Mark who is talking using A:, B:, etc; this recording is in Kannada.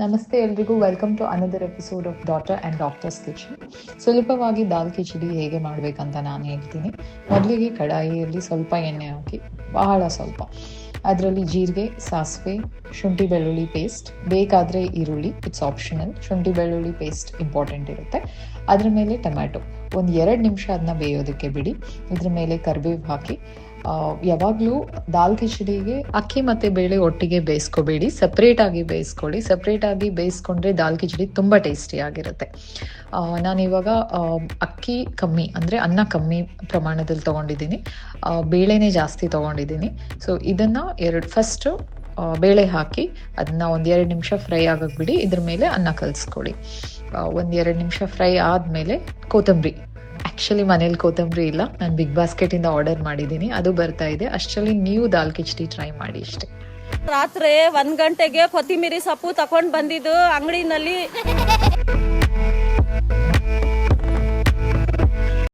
A: ನಮಸ್ತೆ ಎಲ್ರಿಗೂ, welcome to another episode of daughter and doctor's kitchen. ಸುಲಭವಾಗಿ ದಾಲ್ ಕಿಚಡಿ ಹೇಗೆ ಮಾಡಬೇಕಂತ ನಾನು ಹೇಳ್ತೀನಿ. ಮೊದಲಿಗೆ ಕಡಾಯಿಯಲ್ಲಿ ಸ್ವಲ್ಪ ಎಣ್ಣೆ ಹಾಕಿ, ಬಹಳ ಸ್ವಲ್ಪ, ಅದರಲ್ಲಿ ಜೀರಿಗೆ, ಸಾಸಿವೆ, ಶುಂಠಿ ಬೆಳ್ಳುಳ್ಳಿ ಪೇಸ್ಟ್, ಬೇಕಾದರೆ ಈರುಳ್ಳಿ, ಇಟ್ಸ್ ಆಪ್ಷನಲ್. ಶುಂಠಿ ಬೆಳ್ಳುಳ್ಳಿ ಪೇಸ್ಟ್ ಇಂಪಾರ್ಟೆಂಟ್ ಇರುತ್ತೆ. ಅದ್ರ ಮೇಲೆ ಟೊಮ್ಯಾಟೊ, ಒಂದು 2 ನಿಮಿಷ ಅದನ್ನ ಬೇಯೋದಕ್ಕೆ ಬಿಡಿ. ಇದ್ರ ಮೇಲೆ ಕರಿಬೇವು ಹಾಕಿ. ಯಾವಾಗಲೂ ದಾಲ್ ಕಿಚಡಿಗೆ ಅಕ್ಕಿ ಮತ್ತು ಬೇಳೆ ಒಟ್ಟಿಗೆ ಬೇಯಿಸ್ಕೋಬೇಡಿ, ಸಪ್ರೇಟಾಗಿ ಬೇಯಿಸ್ಕೊಳ್ಳಿ. ಸಪ್ರೇಟಾಗಿ ಬೇಯಿಸ್ಕೊಂಡ್ರೆ ದಾಲ್ ಕಿಚಡಿ ತುಂಬ ಟೇಸ್ಟಿಯಾಗಿರುತ್ತೆ. ನಾನಿವಾಗ ಅಕ್ಕಿ ಕಮ್ಮಿ, ಅಂದರೆ ಅನ್ನ ಕಮ್ಮಿ ಪ್ರಮಾಣದಲ್ಲಿ ತೊಗೊಂಡಿದ್ದೀನಿ, ಬೇಳೆನೇ ಜಾಸ್ತಿ ತೊಗೊಂಡಿದ್ದೀನಿ. ಸೊ ಇದನ್ನು ಫಸ್ಟು ಬೇಳೆ ಹಾಕಿ ಅದನ್ನ 1-2 ನಿಮಿಷ ಫ್ರೈ ಆಗಕ್ಕೆ ಬಿಡಿ. ಇದ್ರ ಮೇಲೆ ಅನ್ನ ಕಲಿಸ್ಕೊಳ್ಳಿ. 1-2 ನಿಮಿಷ ಫ್ರೈ ಆದಮೇಲೆ ಕೊತ್ತಂಬರಿ, ಆ್ಯಕ್ಚುಲಿ ಮನೇಲಿ ಕೊತ್ತಂಬರಿ ಇಲ್ಲ, ನಾನು ಬಿಗ್ ಬಾಸ್ಕೆಟಿಂದ ಆರ್ಡರ್ ಮಾಡಿದ್ದೀನಿ, ಅದು ಬರ್ತಾ ಇದೆ. ಅಷ್ಟರಲ್ಲಿ ನೀವು ದಾಲ್ ಕಿಚಡಿ ಟ್ರೈ ಮಾಡಿ ಅಷ್ಟೇ.
B: ರಾತ್ರಿ 1 ಗಂಟೆಗೆ ಕೊತ್ತಿಮೀರಿ ಸೊಪ್ಪು ತಗೊಂಡು ಬಂದಿದ್ದು ಅಂಗಡಿನಲ್ಲಿ